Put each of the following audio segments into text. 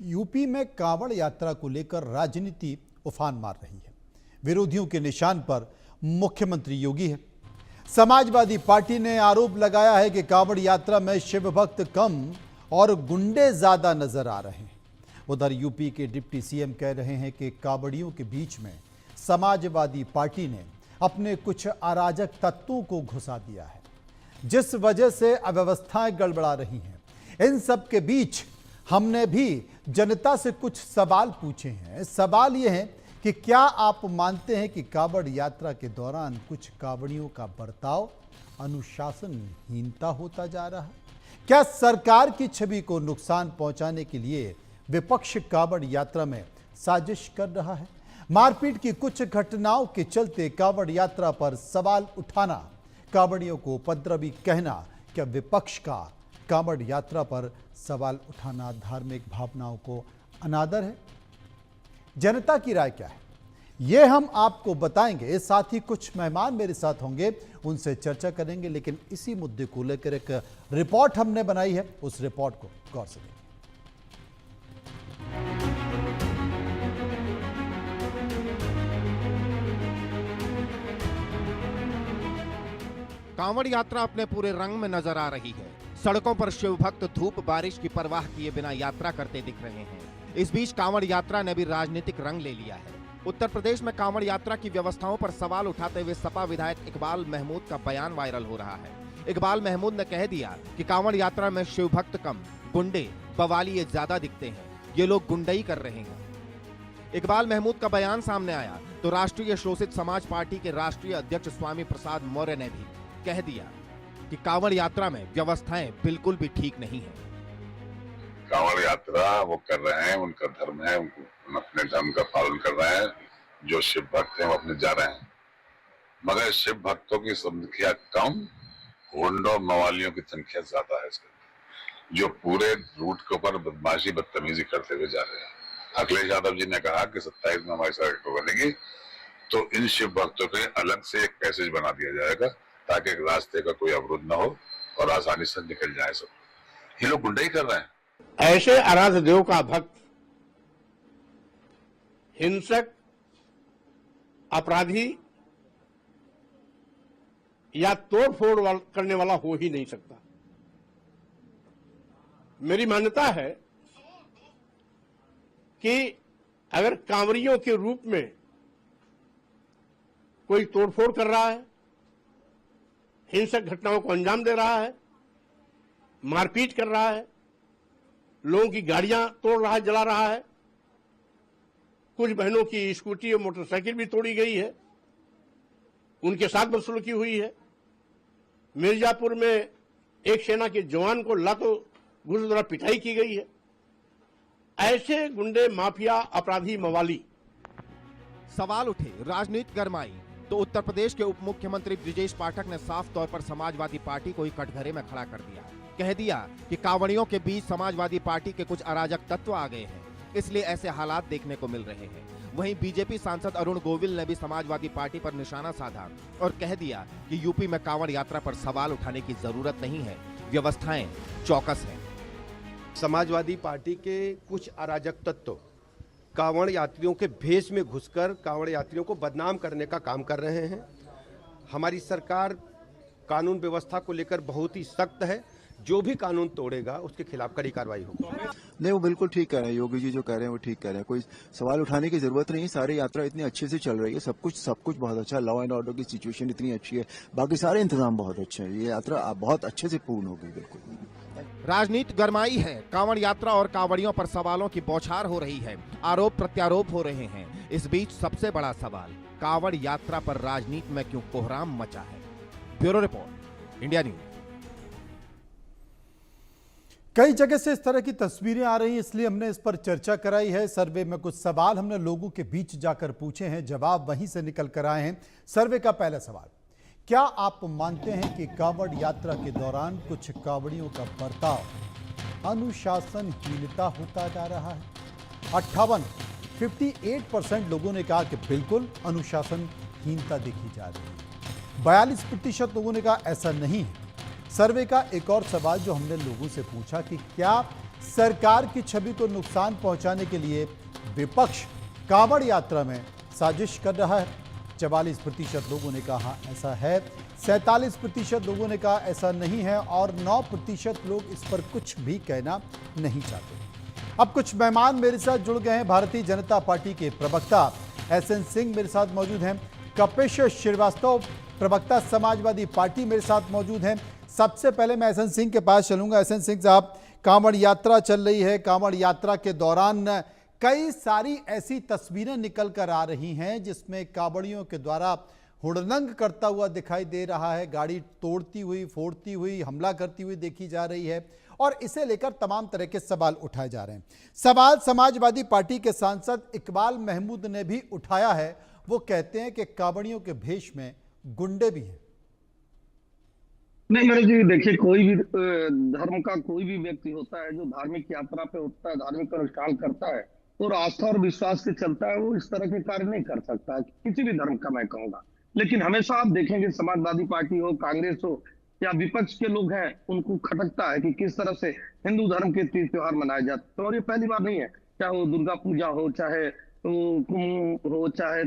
UP में कांवड़ यात्रा को लेकर राजनीति उफान मार रही है। विरोधियों के निशान पर मुख्यमंत्री योगी है। समाजवादी पार्टी ने आरोप लगाया है कि कांवड़ यात्रा में शिव भक्त कम और गुंडे ज्यादा नजर आ रहे हैं। उधर यूपी के डिप्टी सीएम कह रहे हैं कि कांवड़ियों के बीच में समाजवादी पार्टी ने अपने कुछ अराजक तत्वों को घुसा दिया है, जिस वजह से अव्यवस्थाएं गड़बड़ा रही हैं। इन सब के बीच हमने भी जनता से कुछ सवाल पूछे हैं। सवाल यह है कि क्या आप मानते हैं कि कांवड़ यात्रा के दौरान कुछ कांवड़ियों का बर्ताव अनुशासनहीनता होता जा रहा है? क्या सरकार की छवि को नुकसान पहुंचाने के लिए विपक्ष कांवड़ यात्रा में साजिश कर रहा है? मारपीट की कुछ घटनाओं के चलते कांवड़ यात्रा पर सवाल उठाना, कांवड़ियों को उपद्रवी कहना, क्या विपक्ष का कांवड़ यात्रा पर सवाल उठाना धार्मिक भावनाओं को अनादर है? जनता की राय क्या है, ये हम आपको बताएंगे। साथ ही कुछ मेहमान मेरे साथ होंगे, उनसे चर्चा करेंगे। लेकिन इसी मुद्दे को लेकर एक रिपोर्ट हमने बनाई है, उस रिपोर्ट को गौर से देखिए। कांवड़ यात्रा अपने पूरे रंग में नजर आ रही है। सड़कों पर शिव भक्त धूप बारिश की परवाह किए बिना यात्रा करते दिख रहे हैं। इस बीच कांवड़ यात्रा ने भी राजनीतिक रंग ले लिया है। उत्तर प्रदेश में कांवड़ यात्रा की व्यवस्थाओं पर सवाल उठाते हुए सपा विधायक इकबाल महमूद का बयान वायरल हो रहा है। इकबाल महमूद ने कह दिया कि कांवड़ यात्रा में शिव भक्त कम, गुंडे बवालिये ज्यादा दिखते हैं, ये लोग गुंडई कर रहे हैं। इकबाल महमूद का बयान सामने आया तो राष्ट्रीय शोषित समाज पार्टी के राष्ट्रीय अध्यक्ष स्वामी प्रसाद मौर्य ने भी कह दिया कि कांवड़ यात्रा में व्यवस्थाएं बिल्कुल भी ठीक नहीं है। कांवड़ यात्रा वो कर रहे हैं, उनका धर्म है, उनको अपने धर्म का पालन कर रहे हैं। जो शिव भक्त हैं वो अपने जा रहे हैं, मगर शिव भक्तों की संख्या कम, गुंडों मवालियों की संख्या ज्यादा है इसके, जो पूरे रूट के ऊपर बदमाशी बदतमीजी करते हुए जा रहे हैं। अखिलेश यादव जी ने कहा कि 27 में हमारी सड़क बनेगी तो इन शिव भक्तों के अलग से एक पैसेज बना दिया जाएगा ताकि रास्ते का कोई अवरोध न हो और आसानी से निकल जाए सब। ये लोग गुंडाई कर रहे हैं। ऐसे आराध्य देव का भक्त हिंसक, अपराधी या तोड़फोड़ करने वाला हो ही नहीं सकता। मेरी मान्यता है कि अगर कांवरियों के रूप में कोई तोड़फोड़ कर रहा है, हिंसक घटनाओं को अंजाम दे रहा है, मारपीट कर रहा है, लोगों की गाड़ियां तोड़ रहा है, जला रहा है, कुछ बहनों की स्कूटी और मोटरसाइकिल भी तोड़ी गई है, उनके साथ बदसलूकी हुई है। मिर्जापुर में एक सेना के जवान को लातों घूस द्वारा पिटाई की गई है। ऐसे गुंडे, माफिया, अपराधी, मवाली। सवाल उठे, राजनीति गरमाई तो उत्तर प्रदेश के उप मुख्यमंत्री ब्रिजेश पाठक ने साफ तौर पर समाजवादी पार्टी को ही कटघरे में खड़ा कर दिया। कह दिया कि कांवड़ियों के बीच समाजवादी पार्टी के कुछ अराजक तत्व आ गए हैं, इसलिए ऐसे हालात देखने को मिल रहे हैं। वहीं बीजेपी सांसद अरुण गोविल ने भी समाजवादी पार्टी पर निशाना साधा और कह दिया कि यूपी में कांवड़ यात्रा पर सवाल उठाने की जरूरत नहीं है, व्यवस्थाएं चौकस है। समाजवादी पार्टी के कुछ अराजक तत्व कांवड़ यात्रियों के भेष में घुसकर कांवड़ यात्रियों को बदनाम करने का काम कर रहे हैं। हमारी सरकार कानून व्यवस्था को लेकर बहुत ही सख्त है। जो भी कानून तोड़ेगा उसके खिलाफ कड़ी कार्रवाई होगी। नहीं, वो बिल्कुल ठीक कह रहे हैं योगी जी, जो कह रहे हैं वो ठीक कह रहे हैं। कोई सवाल उठाने की जरूरत नहीं है। सारी यात्रा इतनी अच्छे से चल रही है, सब कुछ बहुत अच्छा, लॉ एंड ऑर्डर की सिचुएशन इतनी अच्छी है, बाकी सारे इंतजाम बहुत अच्छे हैं। ये यात्रा बहुत अच्छे से पूर्ण होगी। बिल्कुल राजनीति गरमाई है। कांवड़ यात्रा और कांवड़ियों पर सवालों की बौछार हो रही है, आरोप प्रत्यारोप हो रहे हैं। इस बीच सबसे बड़ा सवाल, कांवड़ यात्रा पर राजनीति में क्यों कोहराम मचा है? Bureau report, India news. कई जगह से इस तरह की तस्वीरें आ रही हैं, इसलिए हमने इस पर चर्चा कराई है। सर्वे में कुछ सवाल हमने लोगों के बीच जाकर पूछे हैं, जवाब वहीं से निकल कर आए हैं। सर्वे का पहला सवाल, क्या आप मानते हैं कि कांवड़ यात्रा के दौरान कुछ कांवड़ियों का बर्ताव अनुशासनहीनता होता जा रहा है? 58% लोगों ने कहा कि बिल्कुल अनुशासनहीनता देखी जा रही है। 42% लोगों ने कहा ऐसा नहीं है। सर्वे का एक और सवाल जो हमने लोगों से पूछा कि क्या सरकार की छवि को नुकसान पहुंचाने के लिए विपक्ष कांवड़ यात्रा में साजिश कर रहा है। 44% लोगों ने कहा ऐसा है, 47% लोगों ने कहा ऐसा नहीं है और 9% लोग इस पर कुछ भी कहना नहीं चाहते। अब कुछ मेहमान मेरे साथ जुड़ गए हैं। भारतीय जनता पार्टी के प्रवक्ता एसएन सिंह मेरे साथ मौजूद हैं। कपिश श्रीवास्तव प्रवक्ता समाजवादी पार्टी मेरे साथ मौजूद हैं। सबसे पहले मैं एसएन सिंह के पास चलूंगा। एसएन सिंह साहब, कांवड़ यात्रा चल रही है, कांवड़ यात्रा के दौरान कई सारी ऐसी तस्वीरें निकल कर आ रही हैं जिसमें कांवड़ियों के द्वारा हुड़दंग करता हुआ दिखाई दे रहा है, गाड़ी तोड़ती हुई, फोड़ती हुई, हमला करती हुई देखी जा रही है और इसे लेकर तमाम तरह के सवाल उठाए जा रहे हैं। सवाल समाजवादी पार्टी के सांसद इकबाल महमूद ने भी उठाया है। वो कहते हैं कि कांवड़ियों के भेष में गुंडे भी हैं। नहीं मेरे जी, देखिए, कोई भी धर्म का कोई भी व्यक्ति होता है जो धार्मिक यात्रा पे उठता है, धार्मिक अनुष्ठान करता है और आस्था और विश्वास से चलता है, वो इस तरह के कार्य नहीं कर सकता है, किसी भी धर्म का मैं कहूंगा। लेकिन हमेशा आप देखेंगे, समाजवादी पार्टी हो, कांग्रेस हो या विपक्ष के लोग हैं, उनको खटकता है कि किस तरह से हिंदू धर्म के तीज त्योहार मनाए जाते हैं। और ये पहली बार नहीं है, चाहे वो दुर्गा पूजा हो, चाहे कुंभ हो, चाहे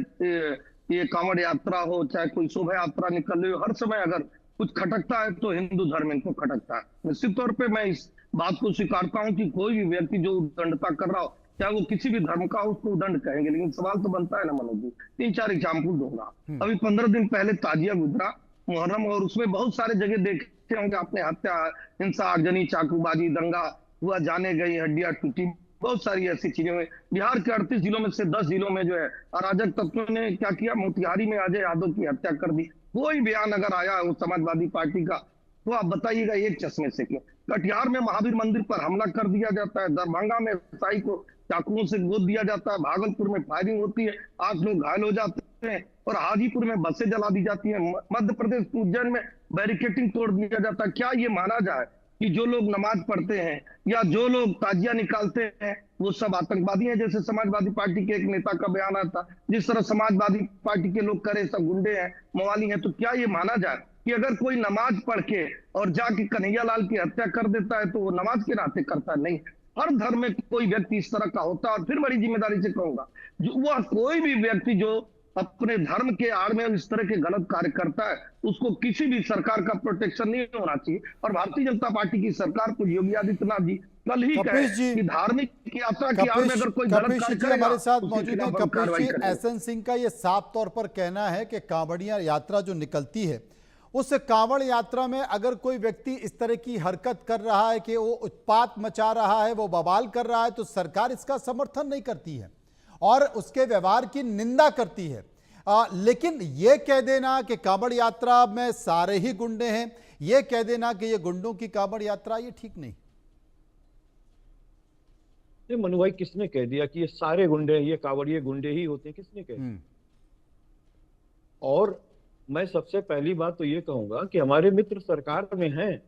ये कांवड़ यात्रा हो, चाहे कोई शोभा यात्रा निकल रही हो, हर समय अगर कुछ खटकता है तो हिंदू धर्म इनको खटकता है। निश्चित तौर पे मैं इस बात को स्वीकारता हूं कि कोई भी व्यक्ति जो उद्दंडता कर रहा हो, चाहे वो किसी भी धर्म का हो, उसको उद्दंड कहेंगे। लेकिन सवाल तो बनता है ना मनोज जी, 3-4 एग्जाम्पल दूंगा। अभी 15 दिन पहले ताजिया गुजरा मुहर्रम, और उसमें बहुत सारे जगह देखे होंगे आपने, हत्या, हिंसा, आगजनी, चाकूबाजी, दंगा हुआ, जाने गई, हड्डियां टूटी, बहुत सारी ऐसी चीजें हुई। बिहार के 38 जिलों में से 10 जिलों में जो है अराजक तत्वों ने क्या किया, मोतिहारी में अजय यादव की हत्या कर दी। कोई बयान अगर आया हो समाजवादी पार्टी का तो आप बताइएगा एक चश्मे से क्यों। कटिहार में महावीर मंदिर पर हमला कर दिया जाता है, दरभंगा में ईसाई को चाकुओं से गोद दिया जाता है, भागलपुर में फायरिंग होती है, 8 लोग घायल हो जाते हैं, और हाजीपुर में बसें जला दी जाती है, मध्य प्रदेश के उज्जैन में बैरिकेटिंग तोड़ दिया जाता है। क्या ये माना जाए कि जो लोग नमाज पढ़ते हैं या जो लोग ताजिया निकालते हैं वो सब आतंकवादी हैं, जैसे समाजवादी पार्टी के एक नेता का बयान आया था। जिस तरह समाजवादी पार्टी के लोग करे सब गुंडे हैं, मवाली हैं, तो क्या ये माना जाए कि अगर कोई नमाज पढ़ के और जाके कन्हैया लाल की हत्या कर देता है तो वो नमाज के नाते करता है? नहीं, हर धर्म में कोई व्यक्ति इस तरह का होता है। और फिर बड़ी जिम्मेदारी से कहूंगा, जो वह कोई भी व्यक्ति जो अपने धर्म के आड़ में इस तरह के गलत कार्य करता है, उसको किसी भी सरकार का प्रोटेक्शन नहीं होना चाहिए। और भारतीय जनता पार्टी की सरकार को योगी आदित्यनाथ जी कल ही कहे कि धार्मिक यात्रा की आड़ में अगर कोई गलत कार्य करेगा, हमारे साथ उसके मौजूद हैं। खिलाफ हम कार्रवाई कपिश जी, करेंगे। एसएन सिंह का ये साफ तौर पर कहना है कि कांवड़िया यात्रा जो निकलती है, उस कांवड़ यात्रा में अगर कोई व्यक्ति इस तरह की हरकत कर रहा है कि वो उत्पात मचा रहा है, वो बवाल कर रहा है, तो सरकार इसका समर्थन नहीं करती है और उसके व्यवहार की निंदा करती है। लेकिन ये कह देना कि कांवड़ यात्रा में सारे ही गुंडे हैं, ये कह देना कि ये गुंडों की कांवड़ यात्रा, ये ठीक नहीं। ये मनु भाई, किसने कह दिया कि ये सारे गुंडे, ये कांवड़िए गुंडे ही होते हैं? किसने कह दिया? और मैं सबसे पहली बात तो ये कहूंगा कि हमारे मित्र सरकार में हैं,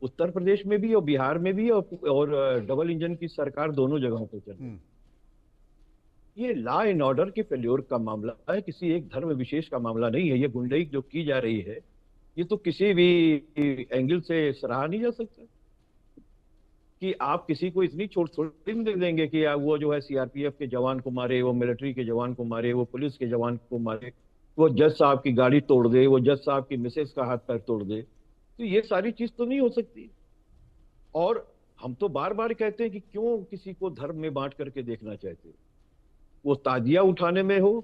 उत्तर प्रदेश में भी और बिहार में भी, और डबल इंजन की सरकार दोनों जगहों पर चल रही है। ये लॉ एंड ऑर्डर के फेल्योर का मामला है, किसी एक धर्म विशेष का मामला नहीं है। ये गुंडई जो की जा रही है, ये तो किसी भी एंगल से सराहा नहीं जा सकता कि आप किसी को इतनी छोट थोड़ी दे देंगे कि वो जो है सीआरपीएफ के जवान को मारे, वो मिलिट्री के जवान को मारे, वो पुलिस के जवान को मारे, वो जज साहब की गाड़ी तोड़ दे, वो जज साहब की मिसेज का हाथ पैर तोड़ दे। तो ये सारी चीज तो नहीं हो सकती। और हम तो बार बार कहते हैं कि क्यों किसी को धर्म में बांट करके देखना चाहते हो। वो ताजिया उठाने में हो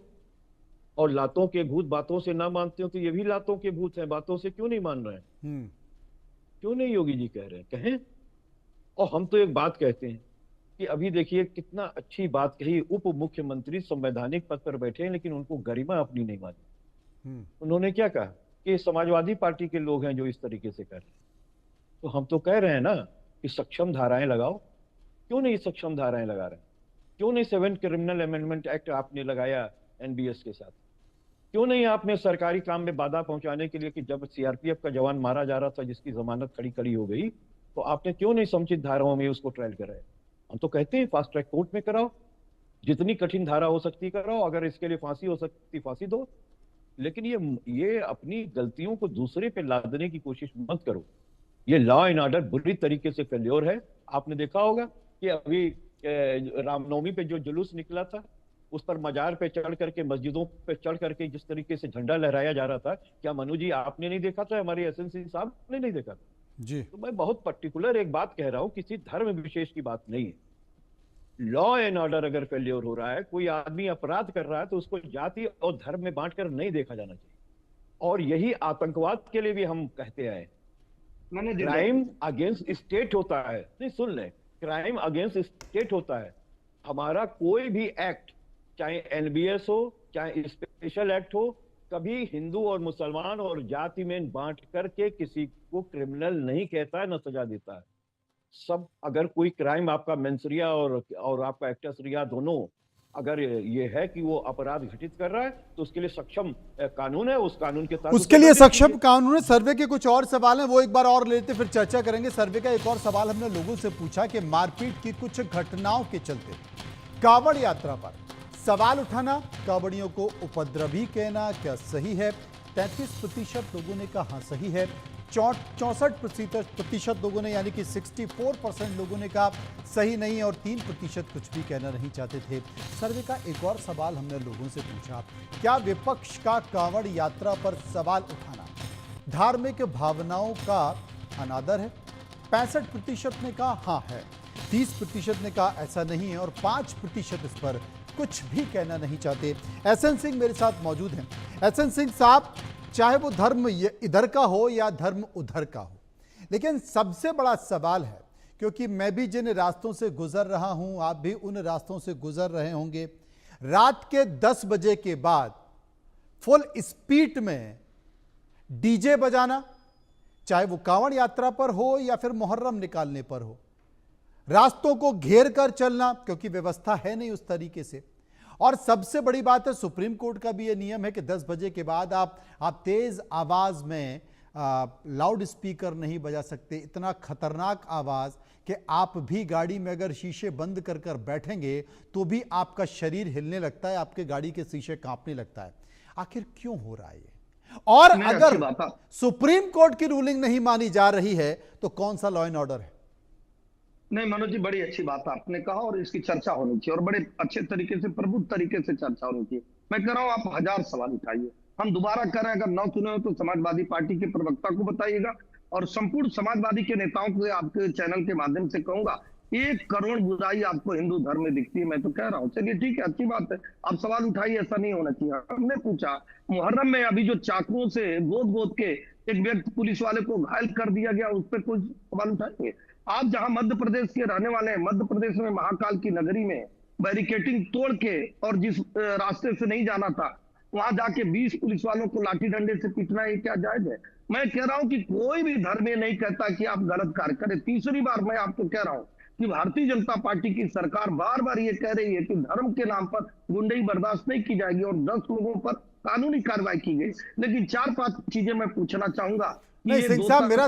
और लातों के भूत बातों से ना मानते हो, तो ये भी लातों के भूत हैं, बातों से क्यों नहीं मान रहे हैं? क्यों नहीं योगी जी कह रहे हैं? कहें। और हम तो एक बात कहते हैं कि अभी देखिए कितना अच्छी बात कही, उप मुख्यमंत्री संवैधानिक पद पर बैठे हैं लेकिन उनको गरिमा अपनी नहीं मानी। उन्होंने क्या कहा कि समाजवादी पार्टी के लोग हैं जो इस तरीके से कर रहे हैं। तो हम तो कह रहे हैं ना कि सक्षम धाराएं लगाओ। क्यों नहीं सक्षम धाराएं लगा रहे हैं? क्यों नहीं 7 क्रिमिनल अमेंडमेंट एक्ट आपने लगाया एनबीएस के साथ? क्यों नहीं आपने सरकारी काम में बाधा पहुंचाने के लिए कि जब सीआरपीएफ का जवान मारा जा रहा था जिसकी जमानत खड़ी हो गई, तो आपने क्यों नहीं समुचित धाराओं में उसको ट्रायल कराया? हम तो कहते हैं फास्ट ट्रैक कोर्ट में कराओ, जितनी कठिन धारा हो सकती कराओ, अगर इसके लिए फांसी हो सकती फांसी दो। लेकिन ये अपनी गलतियों को दूसरे पे लादने की कोशिश मत करो। ये लॉ एंड ऑर्डर बुरी तरीके से फेल्योर है। आपने देखा होगा कि अभी रामनवमी पे जो जुलूस निकला था, उस पर मजार पे चढ़ करके, मस्जिदों पे चढ़ करके जिस तरीके से झंडा लहराया जा रहा था, क्या मनु जी आपने नहीं देखा था? हमारे एसएन सिंह साहब ने नहीं देखा था? जी। तो मैं बहुत पर्टिकुलर एक बात कह रहा हूं, किसी धर्म विशेष की बात नहीं है। लॉ एंड ऑर्डर अगर फेल्योर हो रहा है, कोई आदमी अपराध कर रहा है, तो उसको जाति और धर्म में बांटकर नहीं देखा जाना चाहिए। और यही आतंकवाद के लिए भी हम कहते आए, क्राइम अगेंस्ट स्टेट होता है। नहीं, सुन ले, क्राइम अगेंस्ट स्टेट होता है। हमारा कोई भी एक्ट, चाहे एनबीएस हो, चाहे स्पेशल एक्ट हो, कभी हिंदू और मुसलमान और जाति में बांट करके किसी को क्रिमिनल नहीं कहता है, न सजा देता है। सब, अगर कोई क्राइम आपका मेंसरिया और आपका एक्टस रिया दोनों अगर ये है कि वो अपराध घटित कर रहा है, तो उसके लिए सक्षम कानून है, उस कानून के तहत उसके लिए सक्षम कानून है। सर्वे के कुछ और सवाल हैं, वो एक बार और लेते फिर चर्चा करेंगे। सर्वे का एक और सवाल हमने लोगों से पूछा कि मारपीट की कुछ घटनाओं के चलते कांवड़ यात्रा पर सवाल उठाना, कांवड़ियों को उपद्रवी कहना क्या सही है? 33% लोगों ने कहा हाँ सही है, 64% लोगों ने यानी कि 64% लोगों ने कहा सही नहीं, और 3% कुछ भी कहना नहीं चाहते थे। सर्वे का एक और सवाल हमने लोगों से पूछा, क्या विपक्ष का कांवड़ यात्रा पर सवाल उठाना धार्मिक भावनाओं का अनादर है? 65% ने कहा हाँ है, 30% ने कहा ऐसा नहीं है, और 5% इस पर कुछ भी कहना नहीं चाहते। एसएन सिंह मेरे साथ मौजूद हैं। एसएन सिंह साहब, चाहे वो धर्म इधर का हो या धर्म उधर का हो, लेकिन सबसे बड़ा सवाल है, क्योंकि मैं भी जिन रास्तों से गुजर रहा हूं, आप भी उन रास्तों से गुजर रहे होंगे, रात के 10 बजे के बाद फुल स्पीड में डीजे बजाना, चाहे वो कांवड़ यात्रा पर हो या फिर मुहर्रम निकालने पर हो, रास्तों को घेर कर चलना, क्योंकि व्यवस्था है नहीं उस तरीके से। और सबसे बड़ी बात है, सुप्रीम कोर्ट का भी ये नियम है कि 10 बजे के बाद आप तेज आवाज में लाउड स्पीकर नहीं बजा सकते। इतना खतरनाक आवाज कि आप भी गाड़ी में अगर शीशे बंद कर कर बैठेंगे तो भी आपका शरीर हिलने लगता है, आपके गाड़ी के शीशे कांपने लगता है। आखिर क्यों हो रहा है ये? और अगर सुप्रीम कोर्ट की रूलिंग नहीं मानी जा रही है तो कौन सा लॉ एंड ऑर्डर है? नहीं मनोज जी, बड़ी अच्छी बात आपने कहा, और इसकी चर्चा होनी चाहिए, और बड़े अच्छे तरीके से, प्रबुद्ध तरीके से चर्चा होनी चाहिए। मैं कह रहा हूं, आप 1000 सवाल उठाइए, हम दोबारा करें, अगर 9 चुने हो तो समाजवादी पार्टी के प्रवक्ता को बताइएगा, और संपूर्ण समाजवादी के नेताओं को आपके चैनल के माध्यम से कहूंगा, 1 करोड़ बुराई आपको हिंदू धर्म में दिखती है। मैं तो कह रहा हूँ, चलिए ठीक है, अच्छी बात है, आप सवाल उठाइए, ऐसा नहीं होना चाहिए। हमने पूछा, मुहर्रम में अभी जो चाकुओं से गोद के एक व्यक्ति पुलिस वाले को घायल कर दिया गया, उस पर कुछ सवाल उठाएंगे? आप जहां मध्य प्रदेश के रहने वाले हैं, मध्य प्रदेश में महाकाल की नगरी में बैरिकेटिंग तोड़ के, और जिस रास्ते से नहीं जाना था, वहां जाके 20 पुलिस वालों को लाठी डंडे से पीटना, ये क्या जायज है? मैं कह रहा हूं कि कोई भी धर्म ये नहीं कहता कि आप गलत कार्य करें। तीसरी बार मैं आपको कह रहा हूं कि भारतीय जनता पार्टी की सरकार बार बार ये कह रही है कि धर्म के नाम पर गुंडई बर्दाश्त नहीं की जाएगी, और 10 लोगों पर कानूनी कार्रवाई की गई। लेकिन 4-5 चीजें मैं पूछना चाहूंगा। नहीं सिंह साहब, मेरा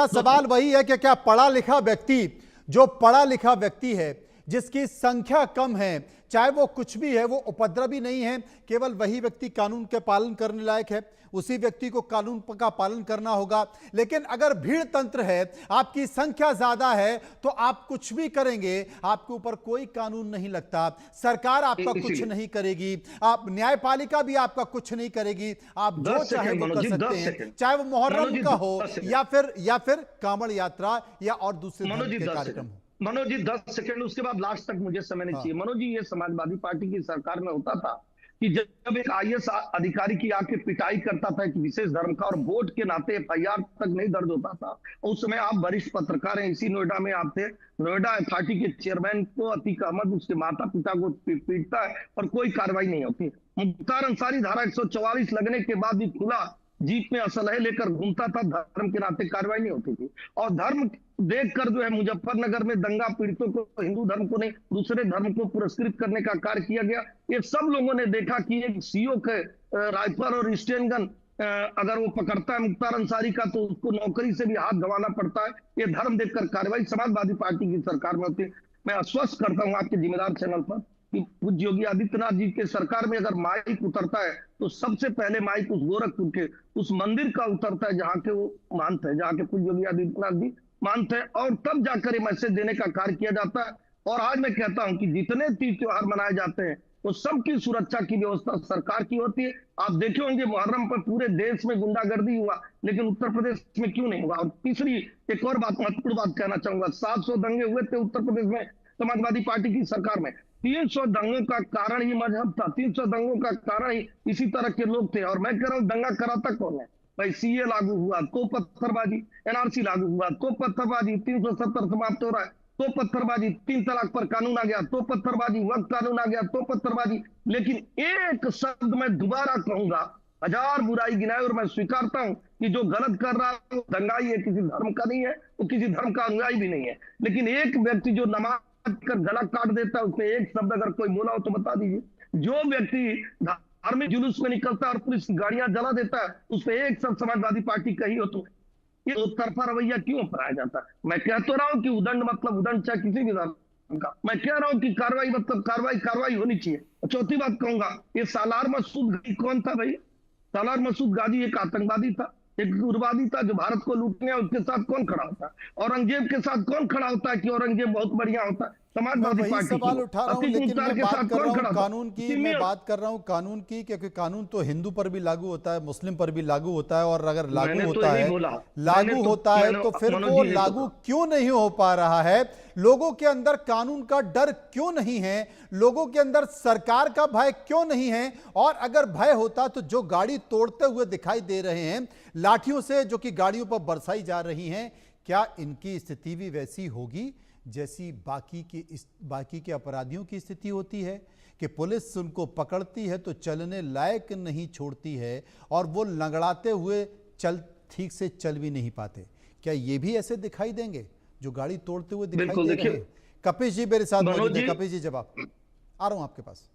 सवाल वही है कि क्या पढ़ा लिखा व्यक्ति, जो पढ़ा लिखा व्यक्ति है, जिसकी संख्या कम है, चाहे वो कुछ भी है, वो उपद्रवी नहीं है, केवल वही व्यक्ति कानून के पालन करने लायक है, उसी व्यक्ति को कानून का पालन करना होगा। लेकिन अगर भीड़ तंत्र है, आपकी संख्या ज्यादा है, तो आप कुछ भी करेंगे, आपके ऊपर कोई कानून नहीं लगता, सरकार आपका कुछ नहीं करेगी, आप न्यायपालिका भी आपका कुछ नहीं करेगी, आप जो चाहे वो कर सकते हैं, चाहे वो मुहर्रम का हो या फिर कांवड़ यात्रा या और दूसरे धर्म के कार्यक्रम हो। मनोज जी 10 सेकंड, उसके बाद लास्ट तक मुझे समय नहीं चाहिए। मनोज जी, ये समाजवादी पार्टी की सरकार में होता था कि जब एक आईएएस अधिकारी की आके पिटाई करता था एक विशेष धर्म का, और वोट के नाते एफआईआर तक नहीं दर्ज होता था, उस समय आप वरिष्ठ पत्रकार हैं, इसी नोएडा में आप थे, नोएडा अथॉरिटी के चेयरमैन को अतीक अहमद उसके माता पिता को पीटता है और कोई कार्रवाई नहीं होती। मुख्तार अंसारी धारा 144 लगने के बाद भी खुला जीप में असलहे लेकर घूमता था, धर्म के नाते कार्रवाई नहीं होती थी। और धर्म देखकर जो है मुजफ्फरनगर में दंगा पीड़ितों को, हिंदू धर्म को नहीं दूसरे धर्म को पुरस्कृत करने का कार्य किया गया। ये सब लोगों ने देखा कि एक सीओ के राइफल और स्टेन गन अगर वो पकड़ता है मुख्तार अंसारी का, तो उसको नौकरी से भी हाथ गंवाना पड़ता है। ये धर्म देखकर कार्रवाई समाजवादी पार्टी की सरकार में होती है। मैं आश्वस्त करता हूँ आपके जिम्मेदार चैनल पर कि पूज्य योगी आदित्यनाथ जी के सरकार में अगर माइक उतरता है तो सबसे पहले माइक उस गोरखपुर के उस मंदिर का उतरता है जहाँ के वो महंत है, जहाँ के पूज्य योगी आदित्यनाथ जी मानते हैं और तब जाकर ये मैसेज देने का कार्य किया जाता है। और आज मैं कहता हूं कि जितने तीज त्योहार मनाए जाते हैं वो सबकी सुरक्षा की व्यवस्था सरकार की होती है। आप देखे होंगे मुहर्रम पर पूरे देश में गुंडागर्दी हुआ, लेकिन उत्तर प्रदेश में क्यों नहीं हुआ? और तीसरी एक और बात, महत्वपूर्ण बात कहना चाहूंगा, 700 दंगे हुए थे उत्तर प्रदेश में समाजवादी पार्टी की सरकार में। 300 दंगों का कारण ही मजहब था, 300 दंगों का कारण ही इसी तरह के लोग थे। और मैं कह रहा हूं दंगा कराता कौन है भाई? सीए लागू हुआ तो पत्थरबाजी, एनआरसी लागू हुआ तो पत्थरबाजी, 370 समाप्त हो रहा है तो पत्थरबाजी, 3 तलाक पर कानून आ गया तो पत्थरबाजी, वक्त कानून आ गया तो पत्थरबाजी। लेकिन एक शब्द मैं दोबारा कहूंगा, हजार बुराई गिनाए और मैं स्वीकारता हूं कि जो गलत कर रहा है वो दंगाई है, किसी धर्म का नहीं है, वो किसी धर्म का अनुयायी भी नहीं है। लेकिन एक व्यक्ति जो नमाज कर गला काट देता है, उसमें एक शब्द अगर कोई बोला हो तो बता दीजिए। जो व्यक्ति धार्मिक जुलूस में निकलता है और पुलिस की गाड़ियां जला देता है, उस पर एक शब्द समाजवादी पार्टी कही हो तो ये दो तरफा रवैया क्यों अपनाया जाता है? मैं कह तो रहा हूं कि उदंड मतलब उदंड, चाहे किसी भी धर्म का। मैं कह रहा हूं कि कार्रवाई मतलब कार्रवाई होनी चाहिए। चौथी बात कहूंगा, ये सालार मसूद गाजी कौन था भाई? सालार मसूद गाजी एक आतंकवादी था, एक उग्रवादी था जो भारत को लूटने, उसके साथ कौन खड़ा होता है? औरंगजेब के साथ कौन खड़ा होता है कि औरंगजेब बहुत बढ़िया होता है? मैं समाजवादी वही पार्टी सवाल उठा रहा हूं, अतीक लेकिन मुख्तार मैं के बात साथ कर रहा कौन हूं खड़ा था? कानून की, मैं बात कर रहा हूं कानून की, क्योंकि कानून तो हिंदू पर भी लागू होता है, मुस्लिम पर भी लागू होता है, और अगर लागू मैंने तो होता यही है बोला। लागू मैंने तो- होता है मैंने- तो फिर मनोज वो जी, यही तो लागू कहा। क्यों नहीं हो पा रहा है? लोगों के अंदर कानून का डर क्यों नहीं है? लोगों के अंदर सरकार का भय क्यों नहीं है? और अगर भय होता तो जो गाड़ी तोड़ते हुए दिखाई दे रहे हैं लाठियों से, जो कि गाड़ियों पर बरसाई जा रही हैं, क्या इनकी स्थिति भी वैसी होगी जैसी बाकी के अपराधियों की स्थिति होती है कि पुलिस उनको पकड़ती है तो चलने लायक नहीं छोड़ती है और वो लंगड़ाते हुए ठीक से चल भी नहीं पाते? क्या ये भी ऐसे दिखाई देंगे जो गाड़ी तोड़ते हुए दिखाई बिल्कुल, दे देखिए, रहे हैं? कपिश जी मेरे साथ मनोज मौजूद है। जी- कपिश जी, जवाब आ रहा हूं आपके पास।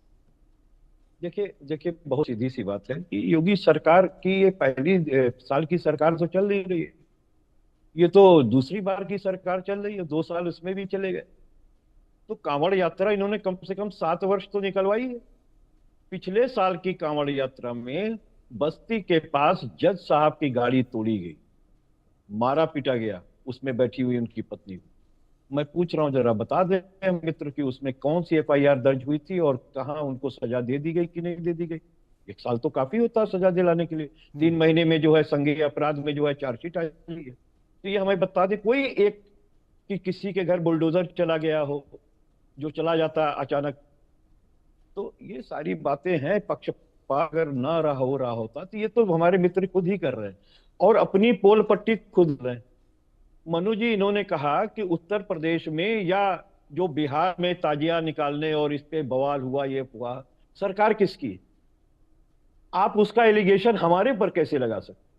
देखिए बहुत सीधी सी बात है कि योगी सरकार की ये पहली साल की सरकार तो चल नहीं रही है, ये तो दूसरी बार की सरकार चल रही है, 2 साल इसमें भी चले गए। तो कांवड़ यात्रा इन्होंने कम से कम 7 वर्ष तो निकलवाई है। पिछले साल की कांवड़ यात्रा में बस्ती के पास जज साहब की गाड़ी तोड़ी गई, मारा पीटा गया, उसमें बैठी हुई उनकी पत्नी को। मैं पूछ रहा हूं जरा बता दें मित्र कि उसमें कौन सी एफआईआर दर्ज हुई थी और कहां उनको सजा दे दी गई कि नहीं दे दी गई? 1 साल तो काफी होता है सजा दिलाने के लिए। 3 महीने में जो है संज्ञेय अपराध में जो है चार्जशीट आ जाती है। तो ये हमें बता दे कोई एक कि किसी के घर बुलडोजर चला गया हो, जो चला जाता अचानक। तो ये सारी बातें हैं। पक्षपात अगर ना हो रहा होता तो ये तो हमारे मित्र खुद ही कर रहे हैं और अपनी पोल पट्टी खुद रहे हैं। मनु जी, इन्होंने कहा कि उत्तर प्रदेश में या जो बिहार में ताजिया निकालने और इस पे बवाल हुआ, ये हुआ, सरकार किसकी? आप उसका एलिगेशन हमारे पर कैसे लगा सकते?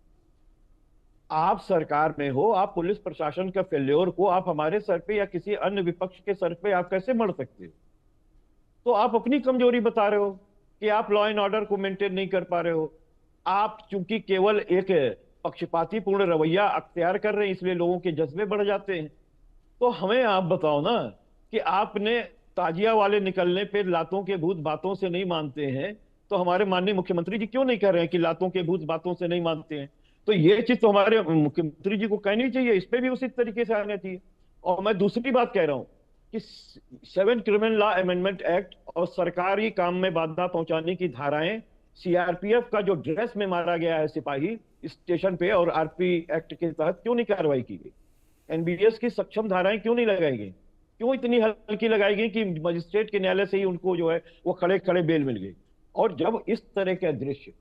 आप सरकार में हो, आप पुलिस प्रशासन का फेल्योर को आप हमारे सर पे या किसी अन्य विपक्ष के सर पे आप कैसे मढ़ सकते हो? तो आप अपनी कमजोरी बता रहे हो कि आप लॉ एंड ऑर्डर को मेंटेन नहीं कर पा रहे हो। आप चूंकि केवल एक पक्षपाती पूर्ण रवैया अख्तियार कर रहे हैं, इसलिए लोगों के जज्बे बढ़ जाते हैं। तो हमें आप बताओ ना कि आपने ताजिया वाले निकलने पे लातों के भूत बातों से नहीं मानते हैं, तो हमारे माननीय मुख्यमंत्री जी क्यों नहीं कह रहे हैं कि लातों के भूत बातों से नहीं मानते हैं? तो ये चीज तो हमारे मुख्यमंत्री जी को कहनी चाहिए, इस पे भी उसी तरीके से आना चाहिए। और मैं दूसरी बात कह रहा हूं कि 7 क्रिमिनल लॉ अमेंडमेंट एक्ट और सरकारी काम में बाधा पहुंचाने की धाराएं, सीआरपीएफ का जो ड्रेस में मारा गया है सिपाही स्टेशन पे, और आरपी एक्ट के तहत क्यों नहीं कार्रवाई की गई? एनबीएस की सक्षम धाराएं क्यों नहीं लगाई गई? क्यों इतनी हल्की लगाई गई कि मजिस्ट्रेट के न्यायालय से ही उनको जो है वो खड़े खड़े बेल मिल गई? और जब इस तरह का दृश्य,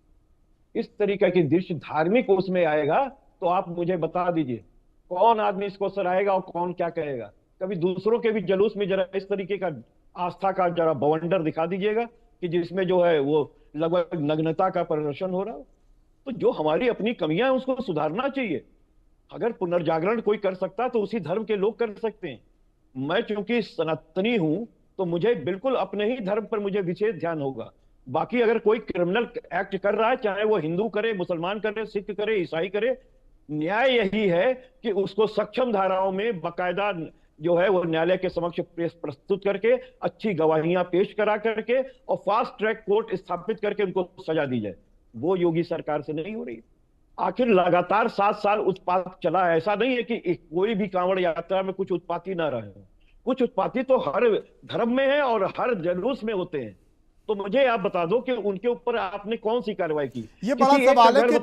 इस तरीके की दृश्य धार्मिक उसमें आएगा तो आप मुझे बता दीजिए कौन आदमी इसको सराहेगा और कौन क्या कहेगा? कभी दूसरों के भी जुलूस में जरा इस तरीके का आस्था का जरा बवंडर दिखा दीजिएगा कि जिसमें जो है वो लगभग नग्नता का प्रदर्शन हो रहा हो। तो जो हमारी अपनी कमियां हैं उसको सुधारना चाहिए। अगर पुनर्जागरण कोई कर सकता तो उसी धर्म के लोग कर सकते हैं। मैं चूंकि सनातनी हूं तो मुझे बिल्कुल अपने ही धर्म पर मुझे विशेष ध्यान होगा। बाकी अगर कोई क्रिमिनल एक्ट कर रहा है, चाहे वो हिंदू करे, मुसलमान करे, सिख करे, ईसाई करे, न्याय यही है कि उसको सक्षम धाराओं में बाकायदा जो है वो न्यायालय के समक्ष प्रस्तुत करके अच्छी गवाहियां पेश करा करके और फास्ट ट्रैक कोर्ट स्थापित करके उनको सजा दी जाए। वो योगी सरकार से नहीं हो रही। आखिर लगातार 7 साल उत्पात चला है। ऐसा नहीं है कि कोई भी कांवड़ यात्रा में कुछ उत्पाती ना रहे। कुछ उत्पाती तो हर धर्म में है और हर जुलूस में होते हैं। तो मुझे आप बता दो कि उनके ऊपर आपने कौन सी कार्रवाई की? ये बड़ा सवाल है कि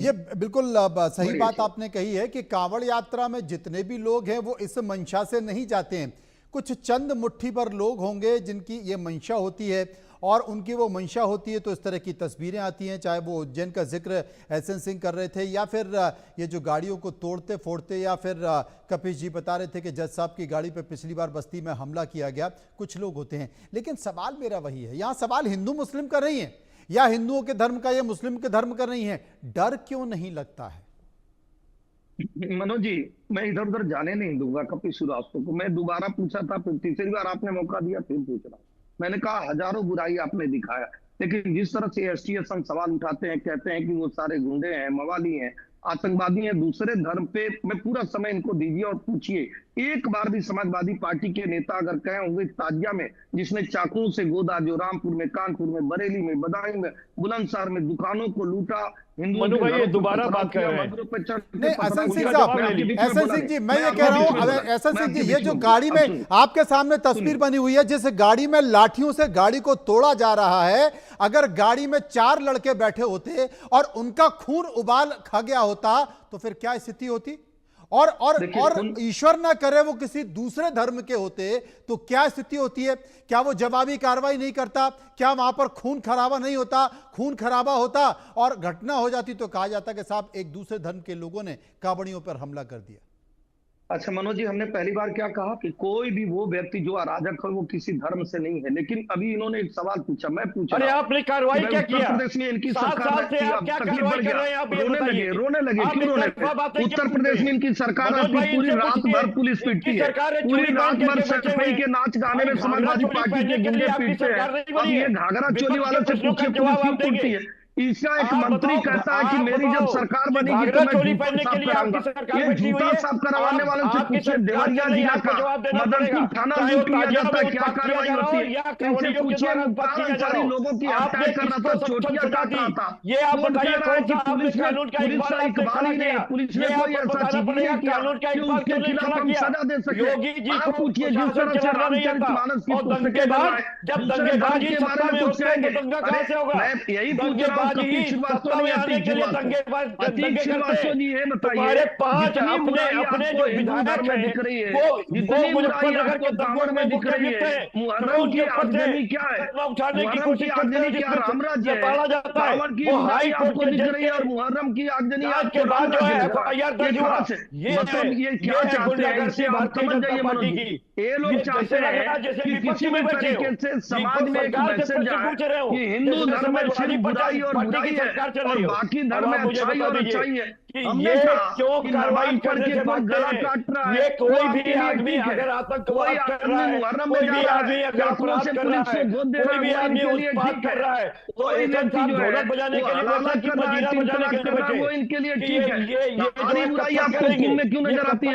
ये बिल्कुल सही बात आपने कही है कि कांवड़ यात्रा में जितने भी लोग हैं वो इस मंशा से नहीं जाते हैं। कुछ चंद मुट्ठी भर लोग होंगे जिनकी ये मंशा होती है और उनकी वो मंशा होती है तो इस तरह की तस्वीरें आती हैं। चाहे वो उज्जैन का जिक्र एसएन सिंह कर रहे थे या फिर ये जो गाड़ियों को तोड़ते फोड़ते, या फिर कपिश जी बता रहे थे कि जज साहब की गाड़ी पे पिछली बार बस्ती में हमला किया गया, कुछ लोग होते हैं। लेकिन सवाल मेरा वही है, यहाँ सवाल हिंदू मुस्लिम का नहीं है या हिंदुओं के धर्म का या मुस्लिम के धर्म का नहीं है। डर क्यों नहीं लगता है? मनोज जी, मैं इधर उधर जाने नहीं दूंगा कपिल श्रीवास्तव को। मैं दोबारा पूछा था, फिर तीसरी बार आपने मौका दिया, फिर पूछ रहा हूं। मैंने कहा हजारों बुराई आपने दिखाया, लेकिन जिस तरह से एसटीएफ संघ सवाल उठाते हैं, कहते हैं कि वो सारे गुंडे हैं, मवाली हैं, आतंकवादी हैं, दूसरे धर्म पे मैं पूरा समय इनको दीजिए और पूछिए, एक बार भी समाजवादी पार्टी के नेता अगर कहे होंगे ताजिया में जिसने चाकुओं से गोदा, जो रामपुर में, कानपुर में, बरेली में, बदायूं में, बुलंदशहर में दुकानों को लूटा, मनु भाई ये दोबारा बात कर रहे हैं। नहीं एसएन सिंह साहब, एसएन सिंह जी मैं ये कह रहा हूं, एसएन सिंह जी ये जो गाड़ी में आपके सामने तस्वीर बनी हुई है, जिस गाड़ी में लाठियों से गाड़ी को तोड़ा जा रहा है, अगर गाड़ी में 4 लड़के बैठे होते और उनका खून उबाल खा गया होता तो फिर क्या स्थिति होती? और ईश्वर ना करे वो किसी दूसरे धर्म के होते तो क्या स्थिति होती है? क्या वो जवाबी कार्रवाई नहीं करता? क्या वहां पर खून खराबा नहीं होता? खून खराबा होता और घटना हो जाती तो कहा जाता कि साहब एक दूसरे धर्म के लोगों ने कांवड़ियों पर हमला कर दिया। अच्छा मनोज जी, हमने पहली बार क्या कहा कि कोई भी वो व्यक्ति जो अराजक है वो किसी धर्म से नहीं है, लेकिन अभी इन्होंने एक सवाल पूछा, मैं पूछा, अरे आपने कार्रवाई क्या किया? उत्तर प्रदेश में इनकी 7 साल से आप क्या कार्रवाई कर रहे हैं? आप रोने लगे क्यों रोने लगे? उत्तर प्रदेश में इनकी सरकार पूरी रात भर पुलिस पीटती है, पूरी रात भर सफाई के नाच गाने में समाजवादी पार्टी के गुंडे पीटते हैं। अब ये घाघरा चोली वालों से पूछिए पुलिस क्यों पीटती है? इसका एक मंत्री कहता है कि मेरी जब सरकार बनेगी तो मैं जूता साफ कराऊंगा। ये जूता साफ करवाने वालों से पूछिए, देवरिया जिला का मदनपुर थाना लूट लिया जाता है, क्या कार्रवाई होती है? इनसे पूछिए, मुख्तार लोगों की हत्या कर रहा था, चोटियां काट रहा था। ये आप बताइए कौन सा पुलिस का इकबाल ही नहीं, पुलिस ने कोई ऐसा चीज नहीं किया कि उसके खिलाफ हम सजा दे सके। आप पूछिए जिस तरह से रामचरित मानस की पुस्तकें बनाए, जब दंगेबाजी सत्ता में होते हैं तो दंगा कहां से होगा? मैं यही पूछ रहा हूं, कपिल श्रीवास्तव ने आने के लिए अतीक श्रीवास्तव जी ये बताइए, 5 अपने जो विधायक हैं वो मुजफ्फरनगर के दंगों में दिख रही है। मुहर्रम की आगजनी क्या है? उठाने की कोशिश करते हैं क्या रामराज है? पाला जाता है रावण की बुराई आपको दिख रही है और मुहर्रम की आगजनी के बाद जो है एफआईआर दर्ज हुआ। मतलब ये क्या चाहते हैं? इससे आप समझ जाइए मनोज जी, ये लोग चाहते हैं कि किसी भी तरीके से समाज में एक मैसेज आए कि हिंदू धर्म में सिर्फ बुराई और बुराई है और बाकी धर्म में अच्छाई और अच्छाई है। हमने कहा कि नमाज पढ़ के कोई गला काट रहा है, ये कोई भी आदमी अगर आतंकवाद कर रहा है, कोई भी आदमी अगर अपराध कर रहा है, कोई भी आदमी उत्पाद कर रहा है, तो एसएन साहब ढोलक बजाने के लिए बैठा कि मजीरा बजाने के लिए बैठे, वो इनके लिए ठीक है। ये बुराई आपको हुक्म में क्यों नजर आती है?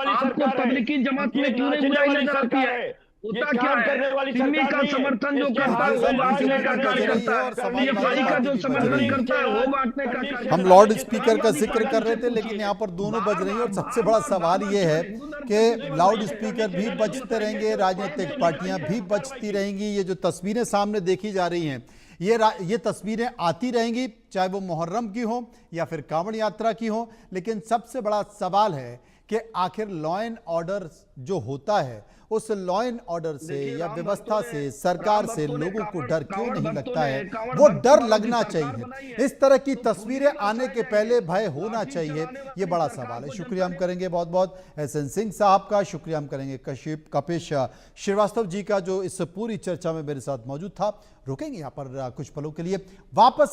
आपको तबलीगी जमात में क्यों नहीं बुराई नजर आती है? होता क्या है, सिमी का समर्थन जो करता है वो बांटने का कार्य करता है, पीएफआई का जो समर्थन करता है वो बांटने का कार्य। हम लॉर्ड स्पीकर का जिक्र कर रहे थे, लेकिन यहाँ पर दोनों बज रही है और सबसे बड़ा सवाल ये है कि लाउड स्पीकर भी बजते रहेंगे, राजनीतिक पार्टियां भी बजती रहेंगी। ये जो तस्वीरें सामने देखी जा रही हैं, ये तस्वीरें आती रहेंगी, चाहे वो मुहर्रम की हो या फिर कांवड़ यात्रा की हो। लेकिन सबसे बड़ा सवाल है कि आखिर लॉ एंड ऑर्डर जो होता है, उस लॉ एंड ऑर्डर से या व्यवस्था से, सरकार से लोगों को डर क्यों नहीं लगता है? वो डर लगना चाहिए। इस तरह की तस्वीरें आने के पहले भय होना चाहिए, ये बड़ा सवाल है। शुक्रिया हम करेंगे बहुत बहुत एसएन सिंह साहब का, शुक्रिया हम करेंगे कपिश श्रीवास्तव जी का जो इस पूरी चर्चा में मेरे साथ मौजूद था। रुकेंगे यहाँ पर कुछ पलों के लिए, वापस